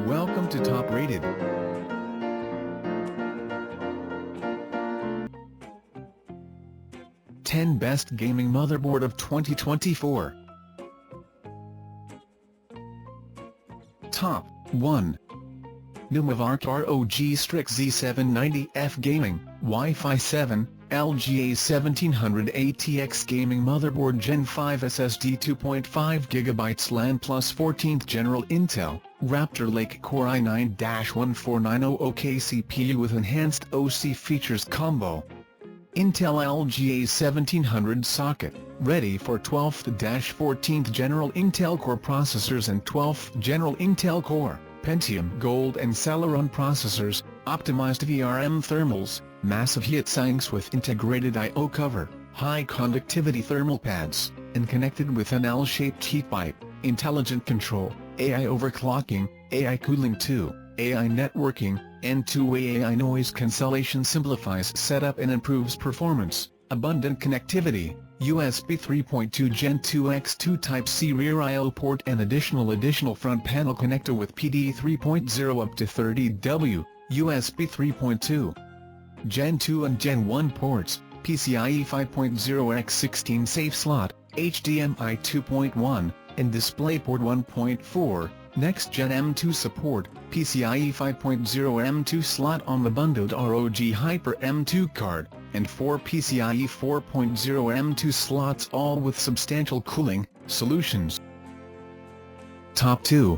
Welcome to Top Rated. Ten Best Gaming Motherboard of 2024. Top 1. New Mavark ROG Strix Z790F Gaming, Wi-Fi 7, LGA 1700 ATX Gaming Motherboard Gen 5 SSD 2.5GB LAN plus 14th General Intel, Raptor Lake Core i9-14900K CPU with enhanced OC features combo. Intel LGA 1700 socket, ready for 12th-14th General Intel Core processors and 12th General Intel Core, Pentium Gold and Celeron processors, optimized VRM thermals, massive heat sinks with integrated I/O cover, high conductivity thermal pads, and connected with an L-shaped heat pipe, intelligent control, AI overclocking, AI cooling 2, AI networking, and two-way AI noise cancellation simplifies setup and improves performance, abundant connectivity, USB 3.2 Gen 2 X2 Type-C rear I/O port and additional front panel connector with PD 3.0 up to 30W, USB 3.2. Gen 2 and Gen 1 ports, PCIe 5.0x16 safe slot, HDMI 2.1, and DisplayPort 1.4, next-gen M2 support, PCIe 5.0 M2 slot on the bundled ROG Hyper M2 card, and 4 PCIe 4.0 M2 slots all with substantial cooling solutions. Top 2.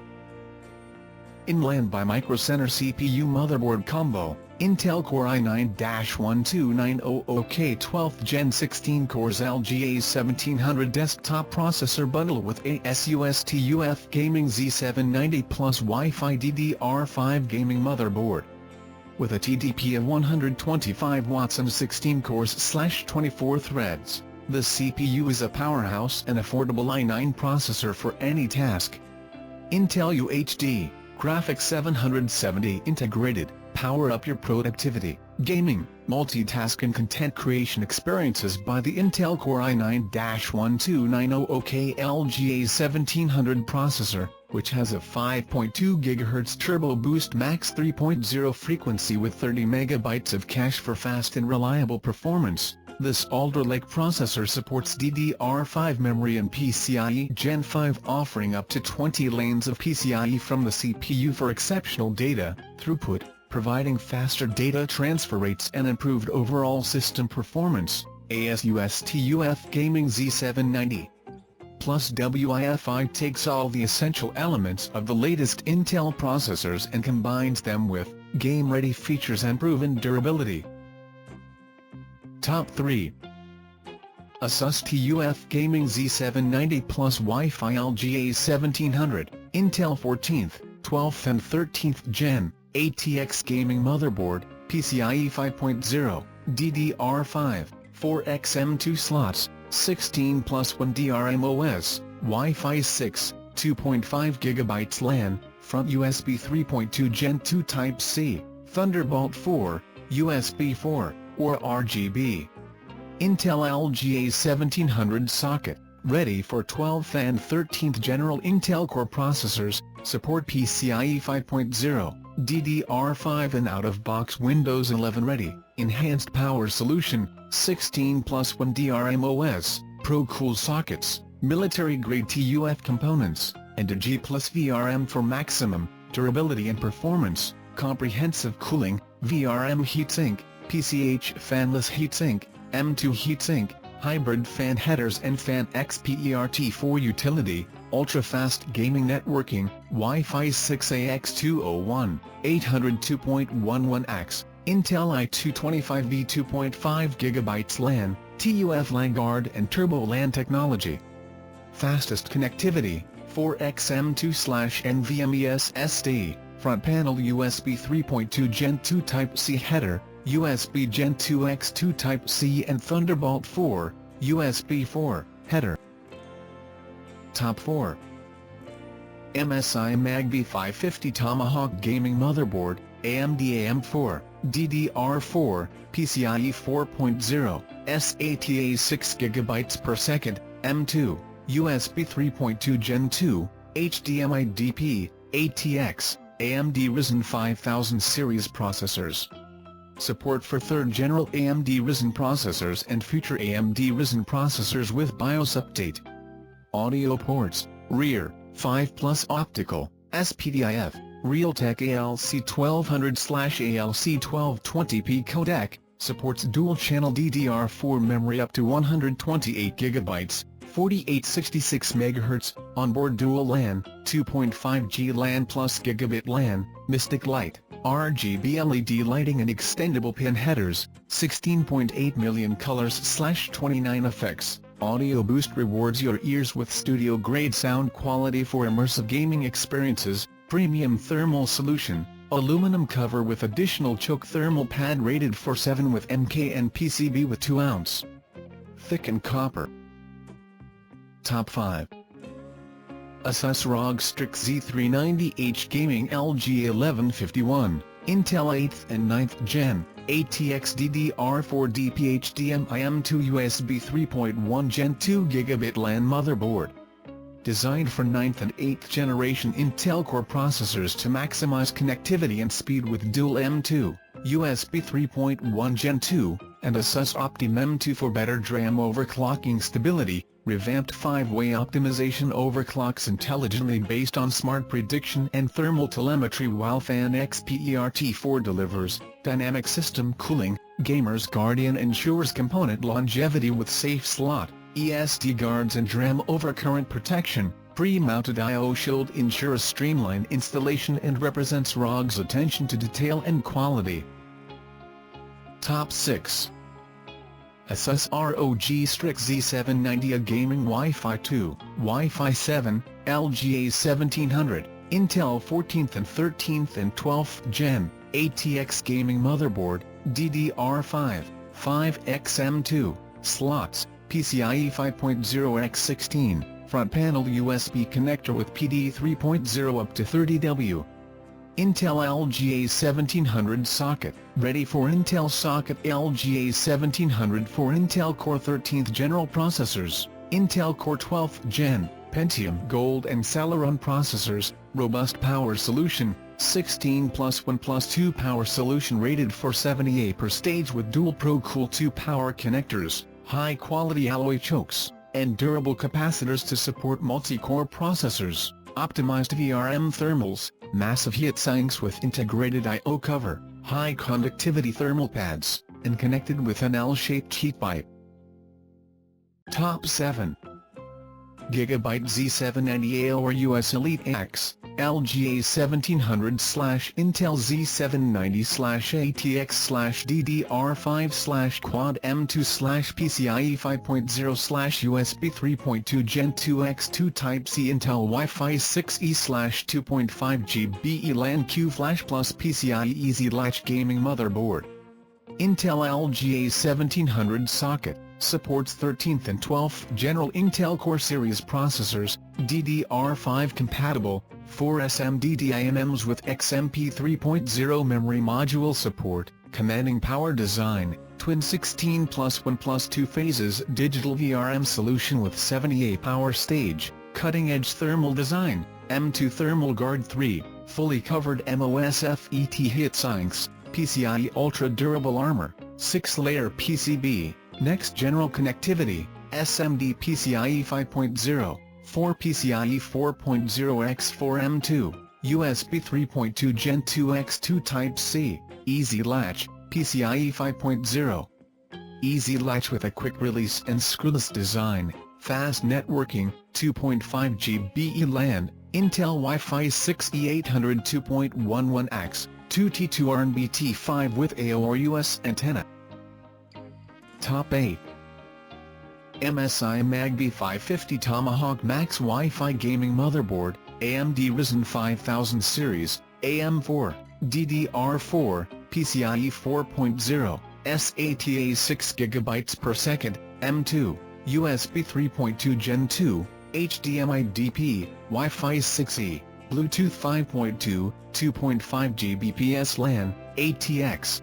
Inland by Microcenter CPU Motherboard Combo, Intel Core i9-12900K 12th Gen 16 cores LGA 1700 Desktop Processor Bundle with Asus TUF Gaming Z790 plus Wi-Fi DDR5 Gaming Motherboard. With a TDP of 125 watts and 16 cores/24 threads, the CPU is a powerhouse and affordable i9 processor for any task. Intel UHD, Graphics 770 integrated. Power up your productivity, gaming, multitask and content creation experiences by the Intel Core i9-12900K LGA 1700 processor, which has a 5.2 GHz Turbo Boost Max 3.0 frequency with 30 MB of cache for fast and reliable performance. This Alder Lake processor supports DDR5 memory and PCIe Gen 5, offering up to 20 lanes of PCIe from the CPU for exceptional data throughput, providing faster data transfer rates and improved overall system performance. Asus TUF Gaming Z790 plus WiFi takes all the essential elements of the latest Intel processors and combines them with game-ready features and proven durability. Top 3. Asus TUF Gaming Z790 plus Wi-Fi LGA 1700, Intel 14th, 12th and 13th Gen, ATX Gaming Motherboard, PCIe 5.0, DDR5, 4x M2 slots, 16 plus 1 DrMOS, Wi-Fi 6, 2.5 GB LAN, front USB 3.2 Gen 2 Type-C, Thunderbolt 4, USB 4, or RGB. Intel LGA 1700 socket, ready for 12th and 13th General Intel Core processors, support PCIe 5.0, DDR5 and out-of-box Windows 11 ready, enhanced power solution, 16 plus 1 DrMOS, Pro-Cool sockets, military-grade TUF components, and a G+ VRM for maximum durability and performance, comprehensive cooling, VRM heatsink, PCH fanless heatsink, M2 heatsink, hybrid fan headers and fan XPERT4 utility, ultra-fast gaming networking, Wi-Fi 6AX201, 802.11x, Intel i225V 2.5 GB LAN, TUF LANguard and Turbo LAN technology. Fastest connectivity, 4x M2/NVMe SSD, front panel USB 3.2 Gen 2 Type-C header, USB Gen 2 X2 Type-C and Thunderbolt 4, USB 4, header. Top 4. MSI Magby 550 Tomahawk Gaming Motherboard, AMD AM4, DDR4, PCIe 4.0, SATA 6 GB per second, M2, USB 3.2 Gen 2, HDMI DP, ATX, AMD Ryzen 5000 series processors. Support for 3rd general AMD Ryzen processors and future AMD Ryzen processors with BIOS update. Audio ports, rear, 5+ optical, SPDIF, Realtek ALC1200/ALC1220p codec, supports dual-channel DDR4 memory up to 128 GB, 4866 MHz, onboard dual LAN, 2.5G LAN plus Gigabit LAN, Mystic Light, RGB LED lighting and extendable pin headers, 16.8 million colors/29 effects. Audio Boost rewards your ears with studio-grade sound quality for immersive gaming experiences. Premium thermal solution, aluminum cover with additional choke thermal pad rated for 7 with MK and PCB with 2 ounce. Thickened copper. Top 5. Asus ROG Strix Z390H Gaming LG 1151, Intel 8th and 9th Gen, ATX DDR4 DP HDMI M2 USB 3.1 Gen 2 Gigabit LAN motherboard. Designed for 9th and 8th generation Intel Core processors to maximize connectivity and speed with dual M2, USB 3.1 Gen 2, and Asus Optim M2 for better DRAM overclocking stability. Revamped 5-way optimization overclocks intelligently based on smart prediction and thermal telemetry, while Fan XPERT4 delivers dynamic system cooling. Gamer's Guardian ensures component longevity with safe slot, ESD guards and DRAM overcurrent protection. Pre-mounted I/O shield ensures streamlined installation and represents ROG's attention to detail and quality. Top 6. Asus ROG Strix Z790, a gaming Wi-Fi 2, Wi-Fi 7, LGA 1700, Intel 14th and 13th and 12th Gen, ATX gaming motherboard, DDR5, 5xM2, slots, PCIe 5.0x16, front panel USB connector with PD 3.0 up to 30W. Intel LGA 1700 socket, ready for Intel socket. LGA 1700 for Intel Core 13th general processors, Intel Core 12th Gen, Pentium Gold and Celeron processors, robust power solution, 16+1+2 power solution rated for 78 per stage with dual Pro Cool 2 power connectors, high-quality alloy chokes, and durable capacitors to support multi-core processors, optimized VRM thermals, massive heat sinks with integrated I/O cover, high conductivity thermal pads, and connected with an L-shaped heat pipe. Top 7. Gigabit Z790 or US Elite X, LGA 1700/Intel Z790/ATX/DDR5/Quad M2/PCIe 5.0/USB 3.2 Gen 2x2 Type-C Intel Wi-Fi 6E/2.5G BE LAN Q Flash plus PCIe Easy Latch gaming motherboard. Intel LGA 1700 socket, supports 13th and 12th general Intel Core series processors, DDR5 compatible, 4 SMD-DIMMs with XMP 3.0 memory module support, commanding power design, twin 16+1+2 phases digital VRM solution with 78 power stage, cutting-edge thermal design, M2 thermal guard 3, fully covered MOSFET heat sinks, PCIe ultra durable armor, 6-layer PCB, next general connectivity, SMD PCIe 5.0, 4 PCIe 4.0x4M2, USB 3.2 Gen 2x2 Type-C, Easy Latch, PCIe 5.0. Easy Latch with a quick release and screwless design, fast networking, 2.5G BE LAN, Intel Wi-Fi 6E 800 2.11x, 2T2 RNBT5 with AOR-US antenna. Top 8. MSI Magby 550 Tomahawk Max Wi-Fi Gaming Motherboard, AMD Ryzen 5000 Series, AM4, DDR4, PCIe 4.0, SATA 6 GB per second, M2, USB 3.2 Gen 2, HDMI DP, Wi-Fi 6E, Bluetooth 5.2, 2.5 Gbps LAN, ATX.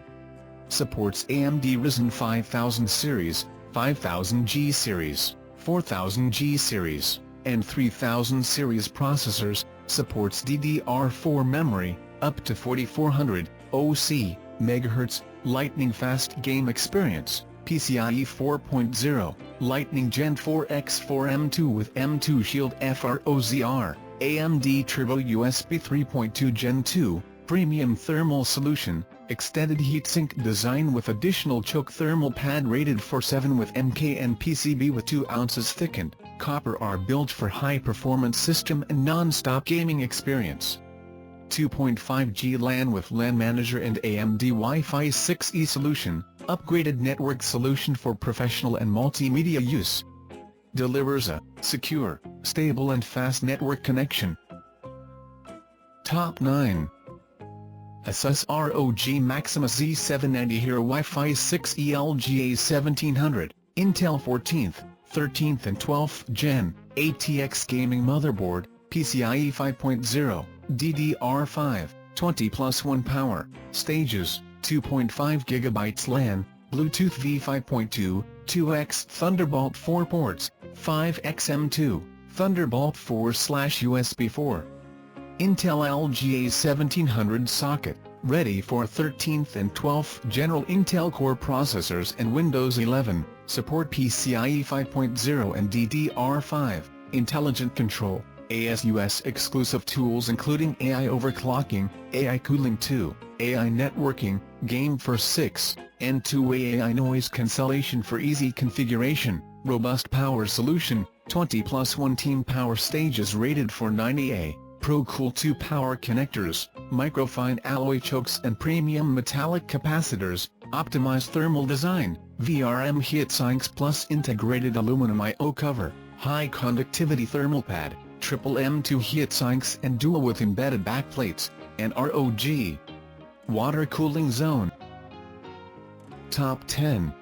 Supports AMD Ryzen 5000 Series, 5000G Series, 4000G Series, and 3000 Series processors, supports DDR4 memory, up to 4400 OC MHz, lightning fast game experience, PCIe 4.0, Lightning Gen 4x4 M2 with M2 Shield FROZR, AMD Turbo USB 3.2 Gen 2, premium thermal solution, extended heatsink design with additional choke thermal pad rated for 7 with MK and PCB with 2 ounces thickened, copper are built for high-performance system and non-stop gaming experience. 2.5G LAN with LAN Manager and AMD Wi-Fi 6E solution, upgraded network solution for professional and multimedia use. Delivers a secure, stable and fast network connection. Top 9. Asus ROG Maximus Z790 Hero Wi-Fi 6E LGA 1700, Intel 14th, 13th and 12th Gen, ATX Gaming Motherboard, PCIe 5.0, DDR5, 20+1 power, stages, 2.5 GB LAN, Bluetooth V5.2, 2x Thunderbolt 4 ports, 5x M2, Thunderbolt 4/USB 4. Intel LGA 1700 socket, ready for 13th and 12th General Intel Core processors and Windows 11, support PCIe 5.0 and DDR5, intelligent control, ASUS exclusive tools including AI overclocking, AI cooling 2, AI networking, Game for 6, and two-way AI noise cancellation for easy configuration, robust power solution, 20+1 team power stages rated for 90A, ProCool 2 power connectors, microfine alloy chokes and premium metallic capacitors, optimized thermal design, VRM heatsinks plus integrated aluminum I/O cover, high conductivity thermal pad, triple M2 heatsinks and dual with embedded backplates, and ROG water cooling zone. Top 10.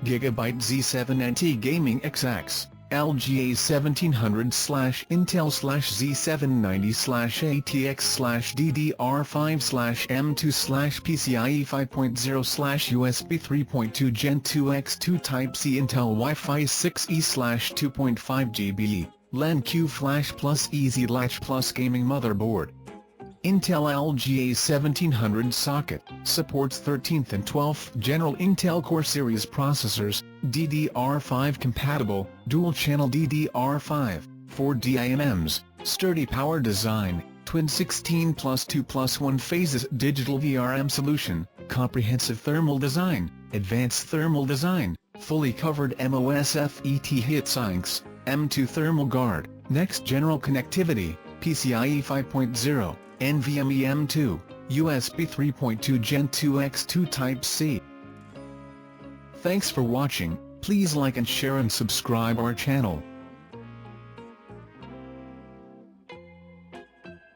Gigabit Z790 Gaming XX, LGA 1700/Intel/Z790/ATX/DDR5/M2/PCIe 5.0/USB 3.2 Gen 2x2 Type-C Intel Wi-Fi 6E/2.5 GB, LAN Q Flash plus Easy Latch plus Gaming Motherboard. Intel LGA 1700 socket, supports 13th and 12th General Intel Core Series processors, DDR5 compatible, dual-channel DDR5, 4 DIMMs, sturdy power design, twin 16+2+1 phases digital VRM solution, comprehensive thermal design, advanced thermal design, fully covered MOSFET heatsinks, M2 thermal guard, next general connectivity, PCIe 5.0, NVMe M2, USB 3.2 Gen 2x2 Type-C. Thanks for watching, please like and share and subscribe our channel.